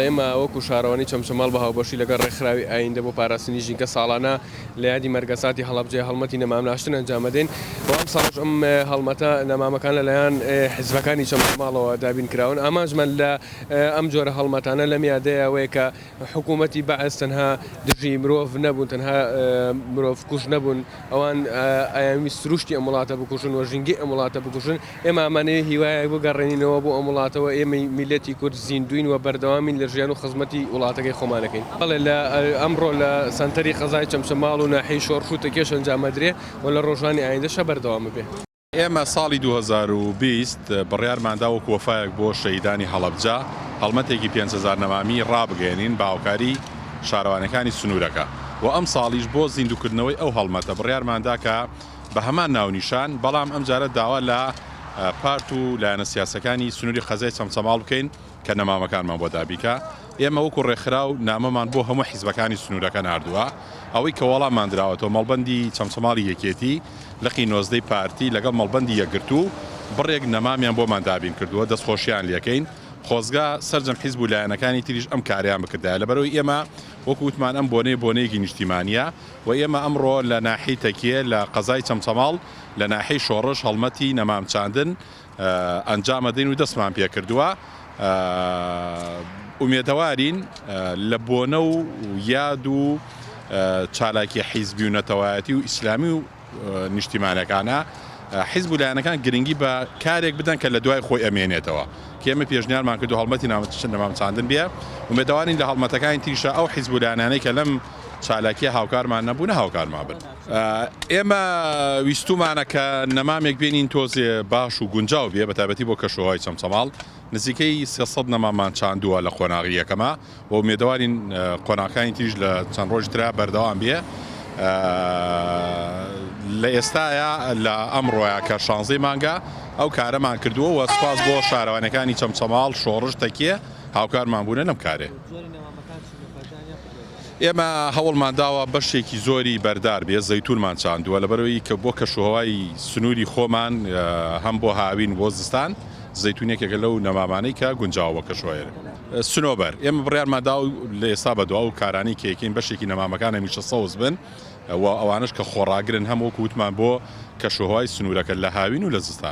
ئێمە وەکو شارەوانی چەمچەماڵ بە هاوبەشی لەگەڵ ڕێکخراوی ئایندە بۆ پاراستنی ژینکە ساڵانە لە یادی مەرگەساتی هەڵەبجێ هەڵمەتی نەمامناشتن ئەنجامەدەین بۆ ئەم ساڵش ئەم هەڵمەتە نەمامەکان لەلایەن حیزبەکانی چەمچەماڵەوە دابینکراون ئاماژمان لە ئەم جۆرە هەڵمەتانە لەم یادەیە ئەوەیە کە حکوومەتی بەعەز تەنها دژی مرۆڤ نەبوون تەنها مرۆڤ کوژ نەبوون ئەوان ئاوی سروشتی ئەم وڵاتە بکوژن و ژینگی ئەم وڵاتە بکوژن ئێمە ئەمانەیە هیوایە بگەڕێنینەوە بۆ ئەم وڵاتەوە ئێمە میلەتی کورد زیندوین و بەردەوامین لە ژیان و خزمەتی وڵاتەکەی خۆمانەکەین بەڵێ لە ئەمڕۆ لە سەنتەری قەزای چەمچەماڵ و ناحیەی شۆڕش و تەکێش ئەنجامەدرێ و لە ڕۆژانی ئایندەشە بەردەوام بێ. ئێمە ساڵی 2020 بڕیارماندا وەکو وەفایەک بۆ شەهیدانی هەڵەبجە هەڵمەتێکی 5,000 نەمامی ڕابگەێنین بە هاوکاری شارەوانەکانی سنوورەکە و ئەم ساڵیش بۆ زیندوکردنەوەی ئەو هەڵمەتە بڕیارماندا کە بە هەمان ناونیشان بەڵام ئەم جارە داوا لە پارت و لایەنە سیاسەکانی سنووری قەزای چەمچەماڵ بکەین کە نەمامەکانمان بۆ دابیکە. ئێمە وەکو ڕێکخراو نامەمان بۆ هەموو حیزبەکانی سنوورەکە ناردووە ئەوەی کە وەڵاممان دراوەتەوە مەڵبەندی چەمچەماڵی یەکێتی لەقی 19 پارتی لەگەڵ مەڵبەندی یەکگرتو بڕێک نەمامیان بۆمان دابین کردووە دەستخۆشیان لەکەین خۆزگا سەرجەم حیزب و لایەنەکانی تریش ئەم کاریان بکردایە لەبەرەوەی ئێمە وەکو وتمان ئەم بۆنەیەکی نیشتیمانیە و ئێمە ئەمڕۆ لە ناحی تەکیە لە قەزای چەمچەماڵ لە ناحی شۆڕش هەڵمەتی نەمامچاندن ئەنجامەدەین و دەستمان پێ کردووە. ئومێدەوارین لە بۆنە و یاد و چالاکی حیزبی و نەتەوایەتی و ئیسلامی و نیشتیمانەکانە حیزب و لایەنەکان گرنگی بە کارێک بدەن کە لە دوای خۆی ئەمێنێتەوە کێمە پێشنیارمان کردو هەڵمەتی نەمامچاندن بێ ئومێدەوارین لە هەڵمەتەکانی تریشە ئەو حیزب و لایەنانەی کە لەم چالاکی هاوکارمان نەبوونە هاوکارمان بن. ئێمە ویستومانە کە نەمامێک بێنین تۆزێ باش و گونجاو بێ بەتابەتی بۆ کەشوهای چەمچەماڵ نزیکەی 300 نەمامان چاندووە لە قۆناغی یەکەمە و ئومێدەوارین قۆناغەکانی تریش لە چەند ڕۆژ ترا بەردەوام بێ. لە ئێستاە لە ئەمڕۆیە کە 16 مانگە ئەو کارەمان کردووە و سپاس بۆ شارەوانەکانی چەمچەماڵ شۆڕش تەکیە هاوکارمان بوونە لەم کارێ. ئێمە هەوڵمان داوە بەشێکی زۆری بەردار بێ زەیتونمان چاندووە لەبەرەوەی کە بۆ کەشوهەوای سنووری خۆمان هەم بۆ هاوین بۆ زستان زەیتونێکێکە لەو نەمامانەی کە گونجاوە کەشوهەیە سنۆبەر ئێمە بڕیارماندا و لە ئێستا بەدوا و کارانی کێکین بەشێکی نەمامەکان هەمیشە سەوز بن و ئەوانش کە خۆڕاگرن هەموو کووتمان بۆ کەشوهەوای سنوورەکە لە هاوین و لە زستان.